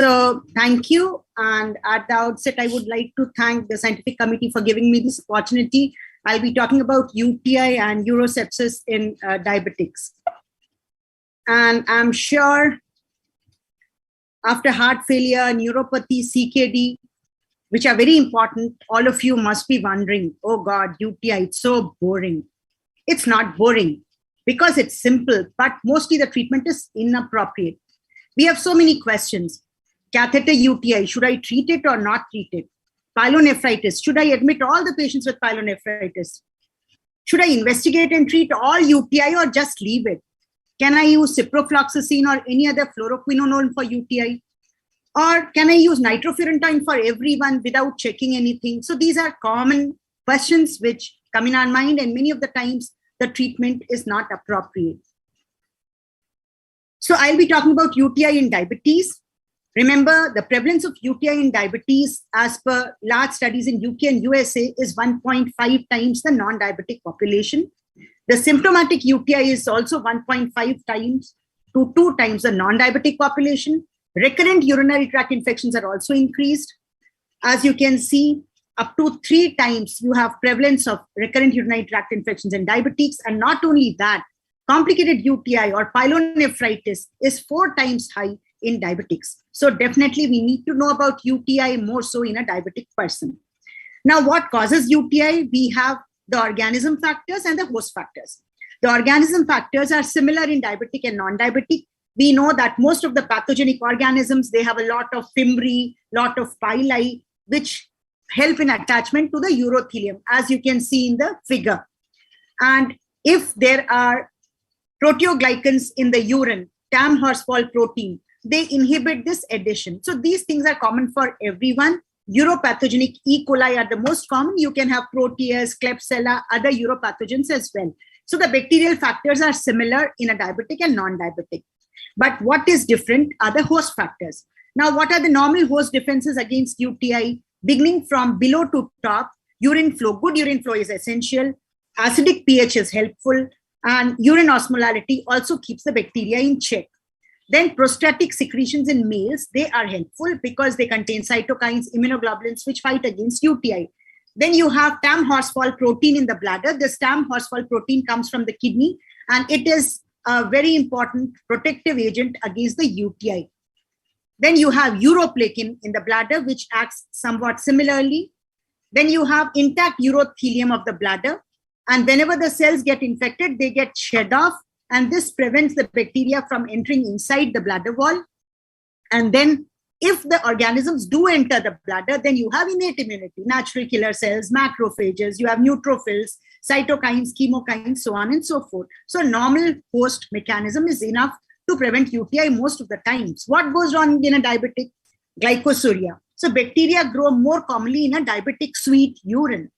So thank you. And at the outset, I would like to thank the scientific committee for giving me this opportunity. I'll be talking about UTI and urosepsis in diabetics. And I'm sure after heart failure, neuropathy, CKD, which are very important, all of you must be wondering, oh God, UTI, it's so boring. It's not boring because it's simple, but mostly the treatment is inappropriate. We have so many questions. Catheter UTI, should I treat it or not treat it? Pyelonephritis, should I admit all the patients with pyelonephritis? Should I investigate and treat all UTI or just leave it? Can I use ciprofloxacin or any other fluoroquinolone for UTI? Or can I use nitrofurantoin for everyone without checking anything? So these are common questions which come in our mind, and many of the times the treatment is not appropriate. So I'll be talking about UTI in diabetes. Remember, the prevalence of UTI in diabetes as per large studies in UK and USA is 1.5 times the non-diabetic population. The symptomatic UTI is also 1.5 times to 2 times the non-diabetic population. Recurrent urinary tract infections are also increased. As you can see, up to 3 times you have prevalence of recurrent urinary tract infections in diabetics. And not only that, complicated UTI or pyelonephritis is 4 times high in diabetics. So definitely we need to know about UTI more so in a diabetic person. Now, what causes UTI? We have the organism factors and the host factors. The organism factors are similar in diabetic and non-diabetic. We know that most of the pathogenic organisms, they have a lot of fimbriae, lot of pili, which help in attachment to the urothelium, as you can see in the figure. And if there are proteoglycans in the urine, TAM horsefall protein, they inhibit this addition. So these things are common for everyone. Uropathogenic E. coli are the most common. You can have Proteus, Klebsiella, other uropathogens as well. So the bacterial factors are similar in a diabetic and non-diabetic. But what is different are the host factors. Now, what are the normal host defenses against UTI? Beginning from below to top, urine flow. Good urine flow is essential. Acidic pH is helpful. And urine osmolality also keeps the bacteria in check. Then prostatic secretions in males, they are helpful because they contain cytokines, immunoglobulins, which fight against UTI. Then you have TAM horsefall protein in the bladder. This TAM horsefall protein comes from the kidney, and it is a very important protective agent against the UTI. Then you have uroplaque in the bladder, which acts somewhat similarly. Then you have intact urothelium of the bladder. And whenever the cells get infected, they get shed off. And this prevents the bacteria from entering inside the bladder wall. And then if the organisms do enter the bladder, then you have innate immunity, natural killer cells, macrophages, you have neutrophils, cytokines, chemokines, so on and so forth. So normal host mechanism is enough to prevent UTI most of the times. What goes wrong in a diabetic? Glycosuria. So bacteria grow more commonly in a diabetic sweet urine.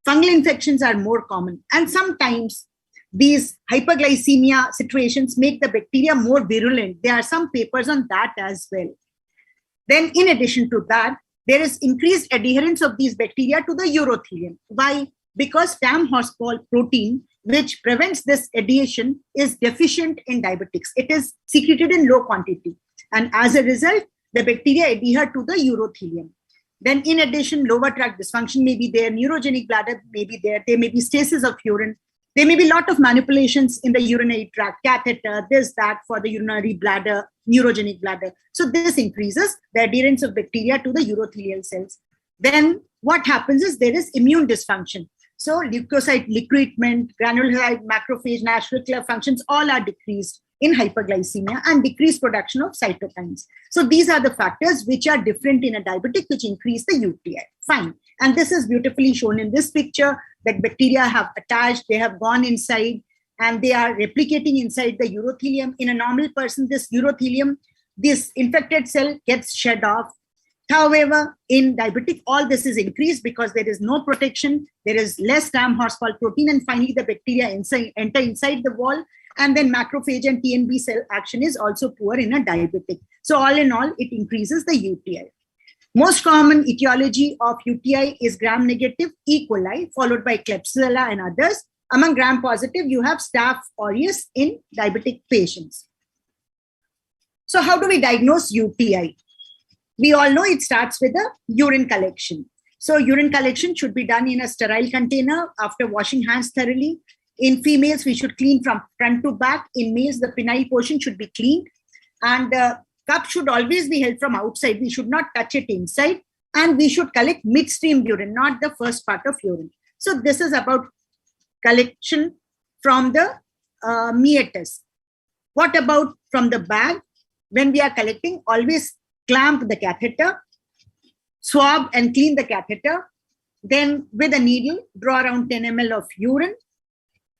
Fungal infections are more common. And sometimes these hyperglycemia situations make the bacteria more virulent. There are some papers on that as well. Then in addition to that, there is increased adherence of these bacteria to the urothelium. Why? Because TAM horsefall protein, which prevents this adhesion, is deficient in diabetics. It is secreted in low quantity. And as a result, the bacteria adhere to the urothelium. Then in addition, lower tract dysfunction may be there, neurogenic bladder may be there may be stasis of urine. There may be a lot of manipulations in the urinary tract, catheter, this, that, for the urinary bladder, neurogenic bladder. So this increases the adherence of bacteria to the urothelial cells. Then what happens is there is immune dysfunction. So leukocyte recruitment, granulocyte, macrophage, natural killer functions, all are decreased in hyperglycemia and decreased production of cytokines. So these are the factors which are different in a diabetic, which increase the UTI. Fine. And this is beautifully shown in this picture that bacteria have attached, they have gone inside, and they are replicating inside the urothelium. In a normal person, this urothelium, this infected cell gets shed off. However, in diabetic, all this is increased because there is no protection, there is less TAM horsefall protein, and finally the bacteria enter inside the wall, and then macrophage and TNB cell action is also poor in a diabetic. So all in all, it increases the UTI. Most common etiology of UTI is gram-negative E. coli, followed by Klebsiella and others. Among gram-positive, you have Staph aureus in diabetic patients. So how do we diagnose UTI? We all know it starts with a urine collection. So urine collection should be done in a sterile container after washing hands thoroughly. In females, we should clean from front to back. In males, the penile portion should be cleaned. And the cup should always be held from outside. We should not touch it inside. And we should collect midstream urine, not the first part of urine. So this is about collection from the meatus. What about from the bag? When we are collecting, always clamp the catheter, swab and clean the catheter. Then with a needle, draw around 10 ml of urine.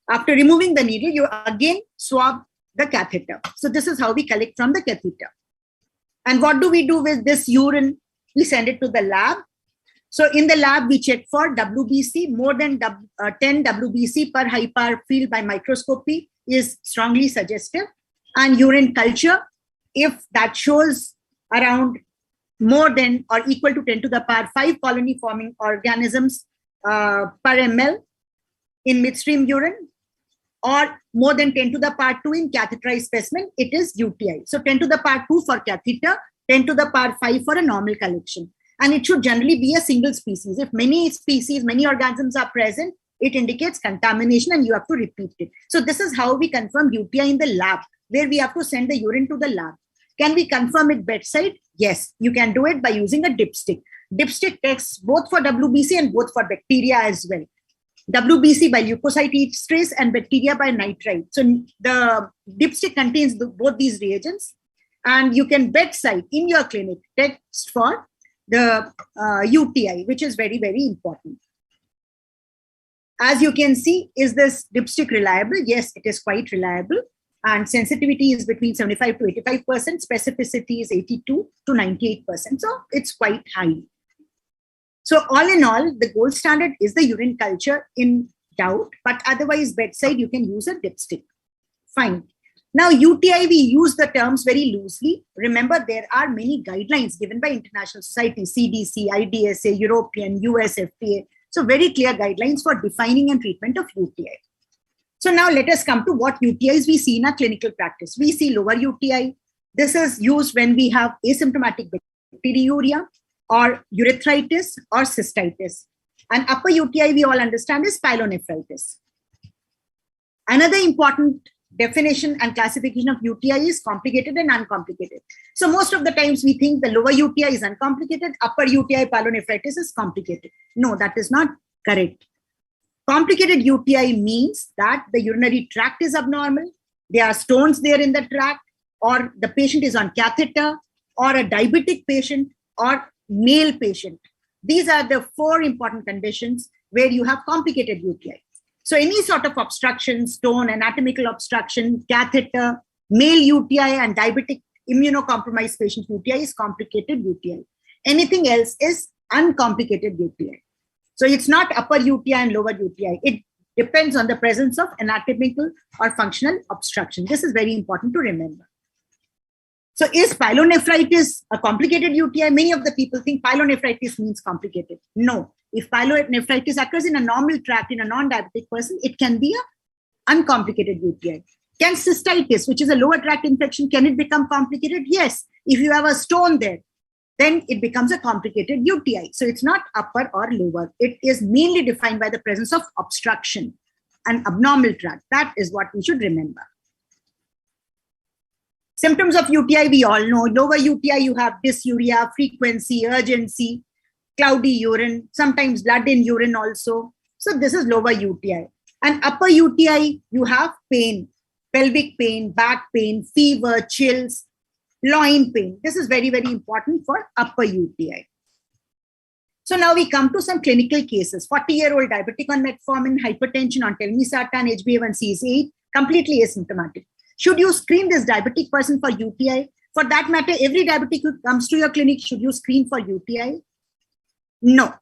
After removing the needle, you again swab the catheter. So this is how we collect from the catheter. And what do we do with this urine? We send it to the lab. So in the lab, we check for WBC. More than 10 WBC per high power field by microscopy is strongly suggestive. And urine culture, if that shows around more than or equal to 10 to the power 5 colony forming organisms per ml in midstream urine, or more than 10 to the power 2 in catheterized specimen, it is UTI. So 10 to the power 2 for catheter, 10 to the power 5 for a normal collection. And it should generally be a single species. If many species, many organisms are present, it indicates contamination and you have to repeat it. So this is how we confirm UTI in the lab, where we have to send the urine to the lab. Can we confirm it bedside? Yes, you can do it by using a dipstick. Dipstick tests both for WBC and both for bacteria as well. WBC by leukocyte esterase and bacteria by nitrite. So the dipstick contains both these reagents, and you can bedside in your clinic test for the UTI, which is very, very important. As you can see, is this dipstick reliable? Yes, it is quite reliable. And sensitivity is between 75 to 85%. Specificity is 82 to 98%. So it's quite high. So all in all, the gold standard is the urine culture in doubt, but otherwise bedside, you can use a dipstick. Fine. Now UTI, we use the terms very loosely. Remember, there are many guidelines given by international societies, CDC, IDSA, European, US FDA. So very clear guidelines for defining and treatment of UTI. So now let us come to what UTIs we see in our clinical practice. We see lower UTI. This is used when we have asymptomatic bacteriuria or urethritis or cystitis. And upper UTI we all understand is pyelonephritis. Another important definition and classification of UTI is complicated and uncomplicated. So most of the times we think the lower UTI is uncomplicated, upper UTI pyelonephritis is complicated. No, that is not correct. Complicated UTI means that the urinary tract is abnormal, there are stones there in the tract, or the patient is on catheter, or a diabetic patient, or male patient. These are the 4 important conditions where you have complicated UTI. So any sort of obstruction, stone, anatomical obstruction, catheter, male UTI and diabetic immunocompromised patient UTI is complicated UTI. Anything else is uncomplicated UTI. So it's not upper UTI and lower UTI. It depends on the presence of anatomical or functional obstruction. This is very important to remember. So is pyelonephritis a complicated UTI? Many of the people think pyelonephritis means complicated. No. If pyelonephritis occurs in a normal tract in a non-diabetic person, it can be an uncomplicated UTI. Can cystitis, which is a lower tract infection, can it become complicated? Yes. If you have a stone there, then it becomes a complicated UTI. So it's not upper or lower. It is mainly defined by the presence of obstruction and abnormal tract. That is what we should remember. Symptoms of UTI, we all know. Lower UTI, you have dysuria, frequency, urgency, cloudy urine, sometimes blood in urine also. So this is lower UTI. And upper UTI, you have pain, pelvic pain, back pain, fever, chills, loin pain. This is very, very important for upper UTI. So now we come to some clinical cases. 40-year-old diabetic on metformin, hypertension on telmisartan, HbA1c is 8, completely asymptomatic. Should you screen this diabetic person for UTI? For that matter, every diabetic who comes to your clinic, should you screen for UTI? No.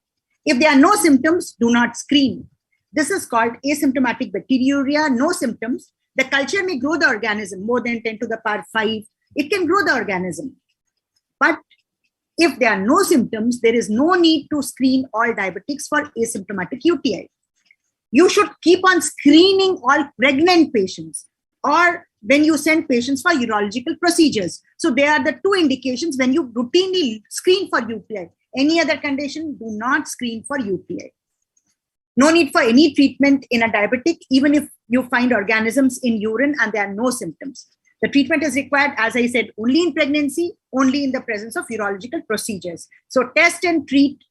If there are no symptoms, do not screen. This is called asymptomatic bacteriuria, no symptoms. The culture may grow the organism more than 10 to the power 5. It can grow the organism. But if there are no symptoms, there is no need to screen all diabetics for asymptomatic UTI. You should keep on screening all pregnant patients or when you send patients for urological procedures. So they are the two indications when you routinely screen for UTI. Any other condition, do not screen for UTI. No need for any treatment in a diabetic, even if you find organisms in urine and there are no symptoms. The treatment is required, as I said, only in pregnancy, only in the presence of urological procedures. So test and treat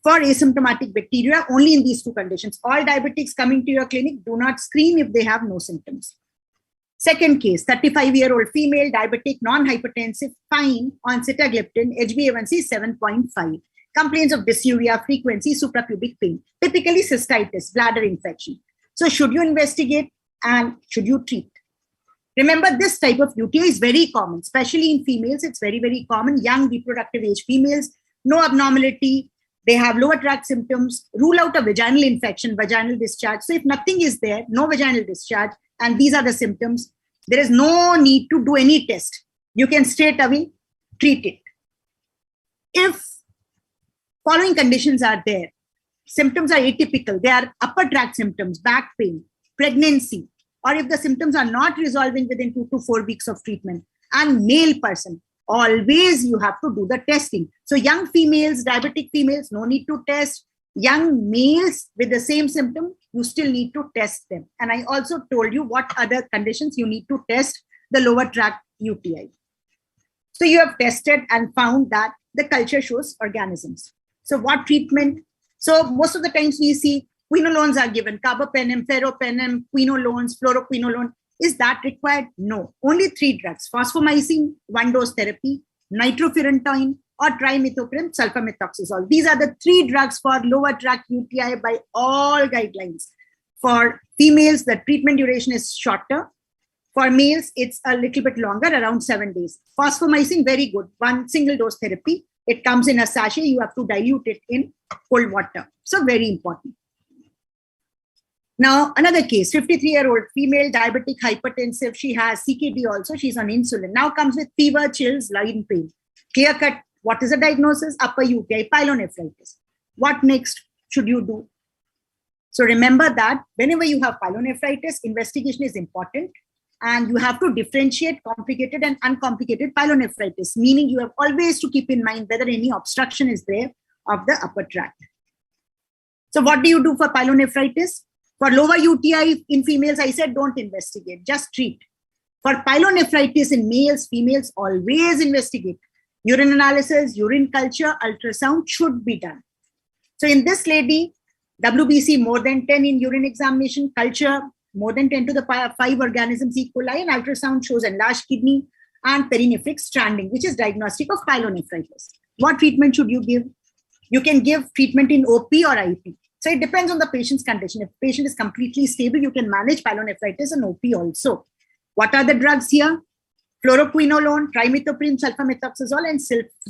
for asymptomatic bacteria only in these two conditions. All diabetics coming to your clinic, do not screen if they have no symptoms. Second case, 35-year-old female, diabetic, non-hypertensive, fine on sitagliptin, HbA1c 7.5. Complaints of dysuria, frequency, suprapubic pain, typically cystitis, bladder infection. So should you investigate and should you treat? Remember, this type of UTI is very common, especially in females. It's very, very common. Young reproductive age females, no abnormality. They have lower tract symptoms. Rule out a vaginal infection, vaginal discharge. So if nothing is there, no vaginal discharge, and these are the symptoms, there is no need to do any test. You can straight away treat it. If following conditions are there, symptoms are atypical, they are upper tract symptoms, back pain, pregnancy, or if the symptoms are not resolving within 2 to 4 weeks of treatment, and male person, always you have to do the testing. So young females, diabetic females, no need to test. Young males with the same symptom, you still need to test them. And I also told you what other conditions you need to test the lower tract UTI. So you have tested and found that the culture shows organisms. So what treatment? So most of the times we see quinolones are given, carbapenem, ferropenem, quinolones, fluoroquinolone. Is that required? No. Only 3 drugs: fosfomycin, 1-dose therapy, nitrofurantoin, or trimethoprim sulfamethoxazole. These are the 3 drugs for lower tract UTI by all guidelines. For females, the treatment duration is shorter. For males, it's a little bit longer, around 7 days. Fosfomycin, very good. 1 single dose therapy. It comes in a sachet. You have to dilute it in cold water. So very important. Now, another case, 53-year-old female, diabetic, hypertensive. She has CKD also. She's on insulin. Now comes with fever, chills, line pain. Clear cut. What is the diagnosis? Upper UTI, pyelonephritis. What next should you do? So remember that whenever you have pyelonephritis, investigation is important. And you have to differentiate complicated and uncomplicated pyelonephritis, meaning you have always to keep in mind whether any obstruction is there of the upper tract. So what do you do for pyelonephritis? For lower UTI in females, I said don't investigate, just treat. For pyelonephritis in males, females, always investigate. Urine analysis, urine culture, ultrasound should be done. So in this lady, WBC more than 10 in urine examination, culture more than 10 to the 5 organisms E. coli, and ultrasound shows enlarged kidney and perinephric stranding, which is diagnostic of pyelonephritis. What treatment should you give? You can give treatment in OP or IP. So it depends on the patient's condition. If the patient is completely stable, you can manage pyelonephritis and OP also. What are the drugs here? Fluoroquinolone, trimethoprim, sulfamethoxazole, and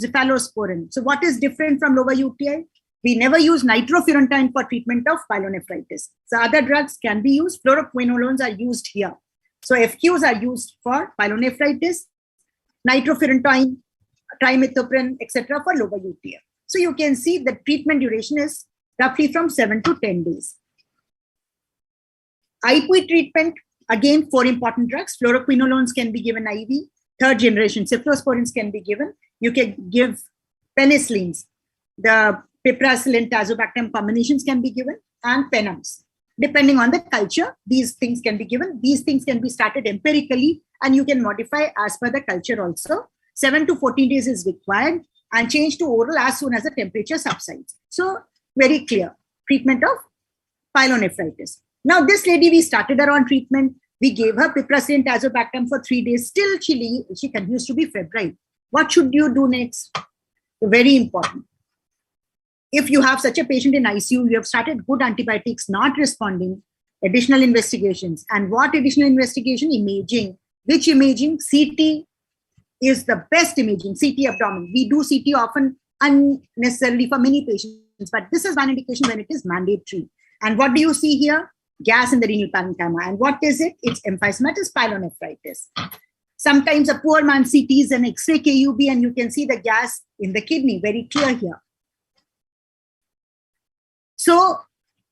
cephalosporin. So what is different from lower UTI? We never use nitrofurantoin for treatment of pyelonephritis. So other drugs can be used. Fluoroquinolones are used here. So FQs are used for pyelonephritis, nitrofurantoin, trimethoprim, etc. for lower UTI. So you can see the treatment duration is roughly from 7 to 10 days. IP treatment, again, 4 important drugs. Fluoroquinolones can be given IV. 3rd generation cephalosporins can be given. You can give penicillins. The piperacillin, tazobactam combinations can be given, and penams. Depending on the culture, these things can be given. These things can be started empirically, and you can modify as per the culture also. 7 to 14 days is required, and change to oral as soon as the temperature subsides. So very clear treatment of pyelonephritis. Now this lady, we started her on treatment. We gave her piperacillin, tazobactam for 3 days. Still she continues to be febrile. What should you do next? Very important. If you have such a patient in ICU, you have started good antibiotics, not responding, additional investigations. And what additional investigation? Imaging. Which imaging? CT is the best imaging, CT abdomen. We do CT often unnecessarily for many patients, but this is one indication when it is mandatory. And what do you see here? Gas in the renal parenchyma. And what is it? It's emphysematous pyelonephritis. Sometimes a poor man CTs and X-ray KUB, and you can see the gas in the kidney, very clear here. So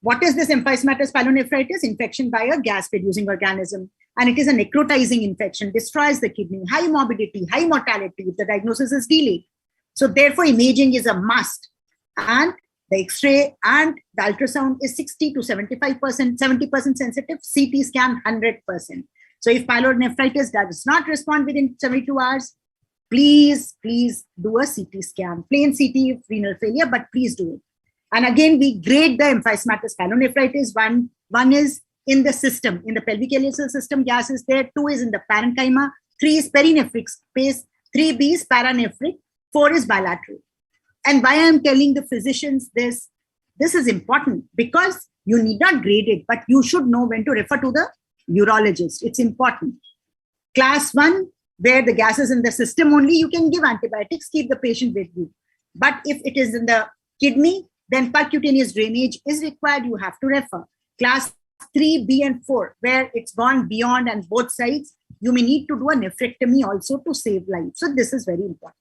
What is this emphysematous pyelonephritis? Infection by a gas-producing organism. And it is a necrotizing infection, destroys the kidney, high morbidity, high mortality if the diagnosis is delayed. So therefore, imaging is a must. And the X-ray and the ultrasound is 60 to 75%, 70% sensitive, CT scan 100%. So if pyelonephritis does not respond within 72 hours, please do a CT scan. Plain CT if renal failure, but please do it. And again, we grade the emphysematous pyelonephritis. One is in the system, in the pelvic ileal system, gas is there. 2 is in the parenchyma. 3 is perinephric space. 3B is paranephric. 4 is bilateral. And why I'm telling the physicians this is important because you need not grade it, but you should know when to refer to the urologist. It's important. Class 1, where the gas is in the system only, you can give antibiotics, keep the patient with you. But if it is in the kidney, then percutaneous drainage is required. You have to refer. Class 3, B and 4, where it's gone beyond and both sides, you may need to do a nephrectomy also to save lives. So this is very important.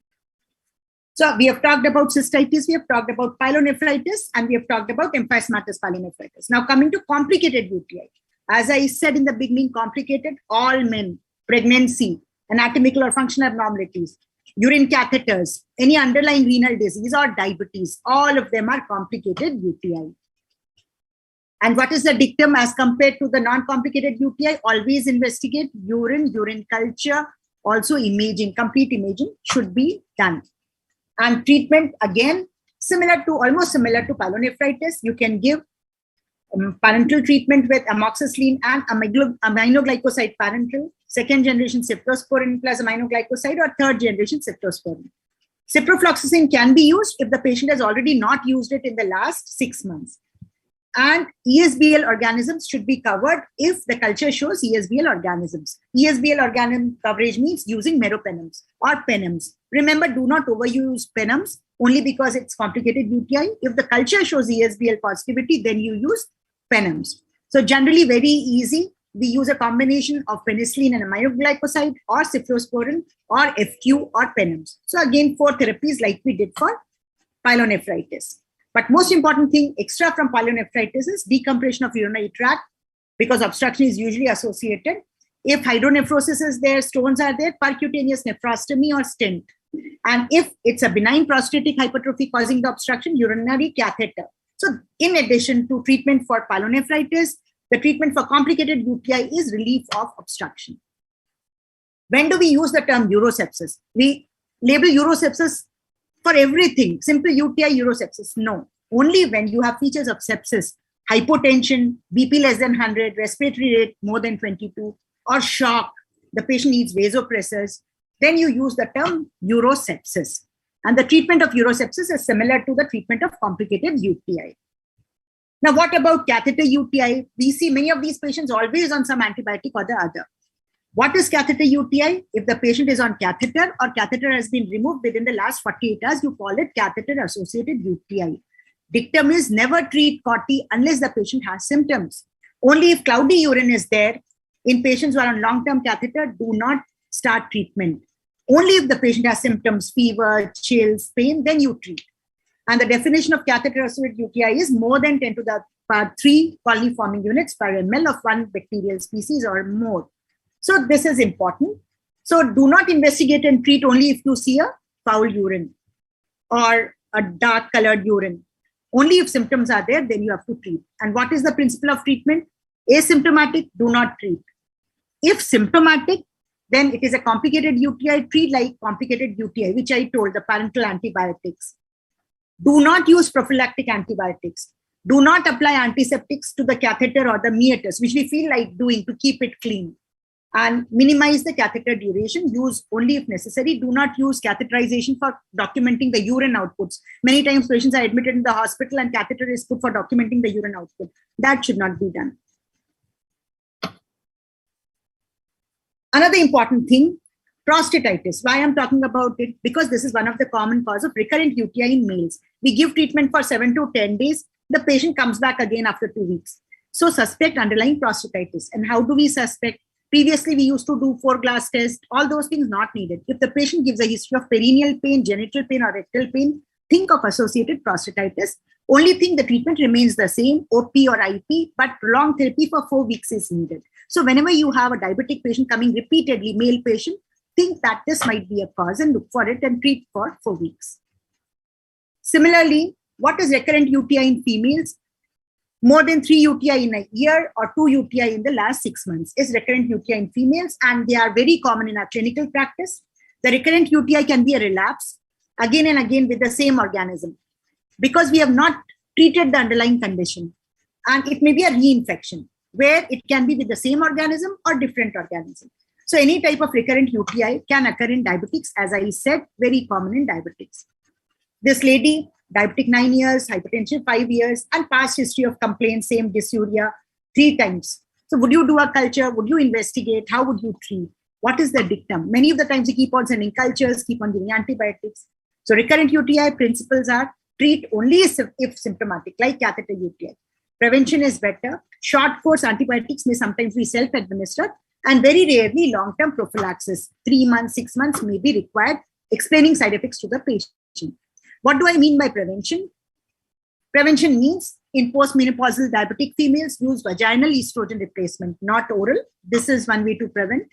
So we have talked about cystitis, we have talked about pyelonephritis, and we have talked about emphysematous pyelonephritis. Now coming to complicated UTI. As I said in the beginning, complicated, all men, pregnancy, anatomical or functional abnormalities, urine catheters, any underlying renal disease or diabetes, all of them are complicated UTI. And what is the dictum as compared to the non-complicated UTI? Always investigate urine culture, also imaging, complete imaging should be done. And treatment, again, almost similar to pyelonephritis. You can give parenteral treatment with amoxicillin and aminoglycoside parenteral, second generation cephalosporin plus aminoglycoside, or third generation cephalosporin. Ciprofloxacin can be used if the patient has already not used it in the last 6 months. And ESBL organisms should be covered if the culture shows ESBL organisms. ESBL organism coverage means using meropenums or penums. Remember, do not overuse penums only because it's complicated UTI. If the culture shows ESBL positivity, then you use penums. So generally very easy. We use a combination of penicillin and aminoglycoside or cephalosporin or FQ or penums. So again, 4 therapies like we did for pyelonephritis. But most important thing, extra from pyelonephritis is decompression of urinary tract because obstruction is usually associated. If hydronephrosis is there, stones are there, percutaneous nephrostomy or stent. And if it's a benign prostatic hypertrophy causing the obstruction, urinary catheter. So in addition to treatment for pyelonephritis, the treatment for complicated UTI is relief of obstruction. When do we use the term urosepsis? We label urosepsis for everything. Simple UTI, urosepsis. No. Only when you have features of sepsis, hypotension, BP less than 100, respiratory rate more than 22, or shock, the patient needs vasopressors, then you use the term urosepsis. And the treatment of urosepsis is similar to the treatment of complicated UTI. Now, what about catheter UTI? We see many of these patients always on some antibiotic or the other. What is catheter UTI? If the patient is on catheter or catheter has been removed within the last 48 hours, you call it catheter-associated UTI. Dictum is never treat COTI unless the patient has symptoms. Only if cloudy urine is there, in patients who are on long-term catheter, do not start treatment. Only if the patient has symptoms, fever, chills, pain, then you treat. And the definition of catheter-associated UTI is more than 10 to the power 3 colony-forming units per ml of one bacterial species or more. So this is important. So do not investigate and treat only if you see a foul urine or a dark colored urine. Only if symptoms are there, then you have to treat. And what is the principle of treatment? Asymptomatic, do not treat. If symptomatic, then it is a complicated UTI, treat like complicated UTI, which I told, the parenteral antibiotics. Do not use prophylactic antibiotics. Do not apply antiseptics to the catheter or the meatus, which we feel like doing to keep it clean. And minimize the catheter duration. Use only if necessary. Do not use catheterization for documenting the urine outputs. Many times patients are admitted in the hospital and catheter is put for documenting the urine output. That should not be done. Another important thing, prostatitis. Why I'm talking about it? Because this is one of the common cause of recurrent UTI in males. We give treatment for 7 to 10 days. The patient comes back again after 2 weeks. So suspect underlying prostatitis. And how do we suspect? Previously, we used to do 4-glass test. All those things not needed. If the patient gives a history of perineal pain, genital pain, or rectal pain, think of associated prostatitis. Only thing, the treatment remains the same, OP or IP, but prolonged therapy for 4 weeks is needed. So whenever you have a diabetic patient coming repeatedly, male patient, think that this might be a cause and look for it and treat for 4 weeks. Similarly, what is recurrent UTI in females? More than 3 UTI in a year or 2 UTI in the last 6 months is recurrent UTI in females, and they are very common in our clinical practice. The recurrent UTI can be a relapse again and again with the same organism because we have not treated the underlying condition, and it may be a reinfection where it can be with the same organism or different organism. So any type of recurrent UTI can occur in diabetics, as I said, very common in diabetics. This lady, diabetic 9 years, hypertension 5 years, and past history of complaints, same dysuria 3 times. So would you do a culture? Would you investigate? How would you treat? What is the dictum? Many of the times you keep on sending cultures, keep on giving antibiotics. So recurrent UTI principles are treat only if symptomatic, like catheter UTI. Prevention is better. Short course antibiotics may sometimes be self-administered, and very rarely long-term prophylaxis, 3 months, 6 months may be required, explaining side effects to the patient. What do I mean by prevention? Prevention means in postmenopausal diabetic females, use vaginal estrogen replacement, not oral. This is one way to prevent.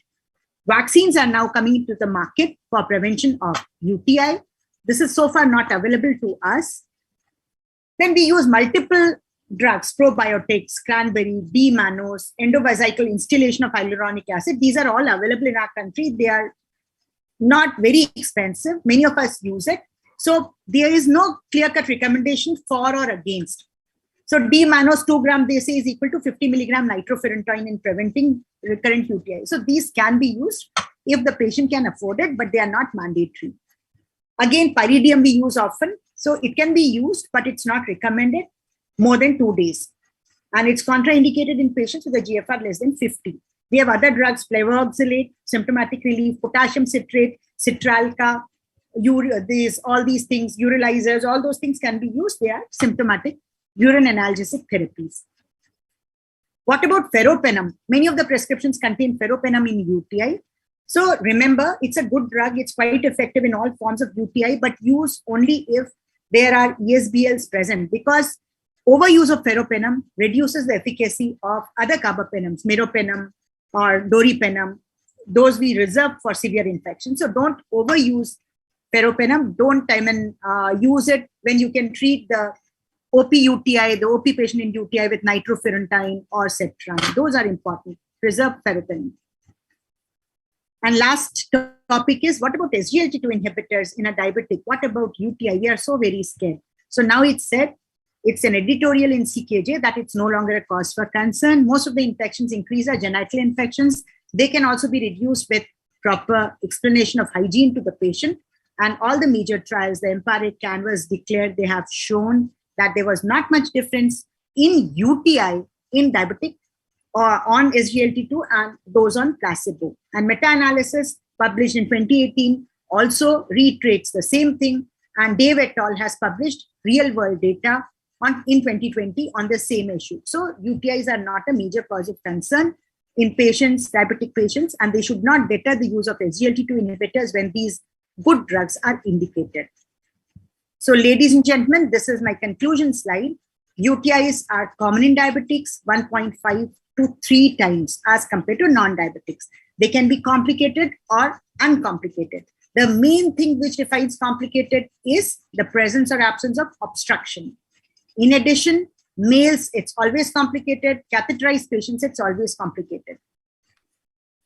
Vaccines are now coming into the market for prevention of UTI. This is so far not available to us. Then we use multiple drugs, probiotics, cranberry, D-mannose, endovesical instillation of hyaluronic acid. These are all available in our country. They are not very expensive. Many of us use it. So there is no clear-cut recommendation for or against. So D-mannose 2 gram, they say, is equal to 50 milligram nitrofurantoin in preventing recurrent UTI. So these can be used if the patient can afford it, but they are not mandatory. Again, pyridium we use often. So it can be used, but it's not recommended more than 2 days. And it's contraindicated in patients with a GFR less than 50. We have other drugs, flavoxylate, symptomatic relief, potassium citrate, citralca, all these things, urolizers, all those things can be used. They are symptomatic urine analgesic therapies. What about ferropenem? Many of the prescriptions contain ferropenem in UTI. So remember, it's a good drug. It's quite effective in all forms of UTI, but use only if there are ESBLs present, because overuse of ferropenem reduces the efficacy of other carbapenems, meropenem or doripenem. Those we reserve for severe infection. So don't overuse ferropenem. Don't use it when you can treat the OP UTI, the OP patient in UTI with nitrofurantoin or cetran. Those are important. Preserve ferropenem. And last topic is, what about SGLT2 inhibitors in a diabetic? What about UTI? We are so very scared. So now it's said, it's an editorial in CKJ that it's no longer a cause for concern. Most of the infections increase are genital infections. They can also be reduced with proper explanation of hygiene to the patient. And all the major trials, the EMPA-REG Canvas declared, they have shown that there was not much difference in UTI in diabetic or on SGLT2 and those on placebo. And meta-analysis published in 2018 also reiterates the same thing. And Dave et al. Has published real-world data in 2020 on the same issue. So UTIs are not a major cause of concern in patients, diabetic patients, and they should not deter the use of SGLT2 inhibitors when these good drugs are indicated. So ladies and gentlemen, this is my conclusion slide. UTIs are common in diabetics, 1.5 to 3 times as compared to non-diabetics. They can be complicated or uncomplicated. The main thing which defines complicated is the presence or absence of obstruction. In addition, males, it's always complicated. Catheterized patients, it's always complicated.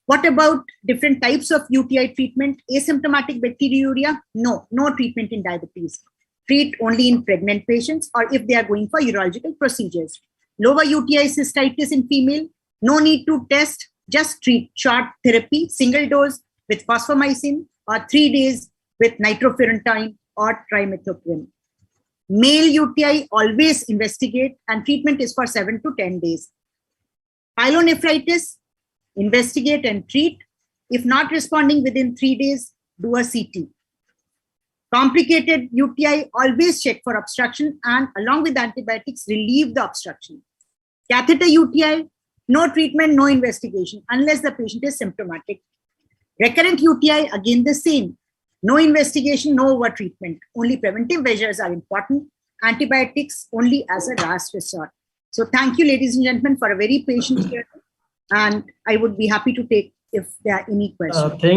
What about different types of UTI treatment? Asymptomatic bacteriuria? No treatment in diabetes. Treat only in pregnant patients or if they are going for urological procedures. Lower UTI cystitis in female, no need to test, just treat. Short therapy, single dose with fosfomycin or 3 days with nitrofurantoin or trimethoprim. Male UTI, always investigate, and treatment is for 7 to 10 days. Pyelonephritis, investigate and treat. If not responding within 3 days, do a CT. Complicated UTI, always check for obstruction and along with antibiotics, relieve the obstruction. Catheter UTI, no treatment, no investigation unless the patient is symptomatic. Recurrent UTI, again the same. No investigation, no over treatment. Only preventive measures are important. antibiotics only as a last resort. So thank you, ladies and gentlemen, for a very patient hearing. And I would be happy to take if there are any questions.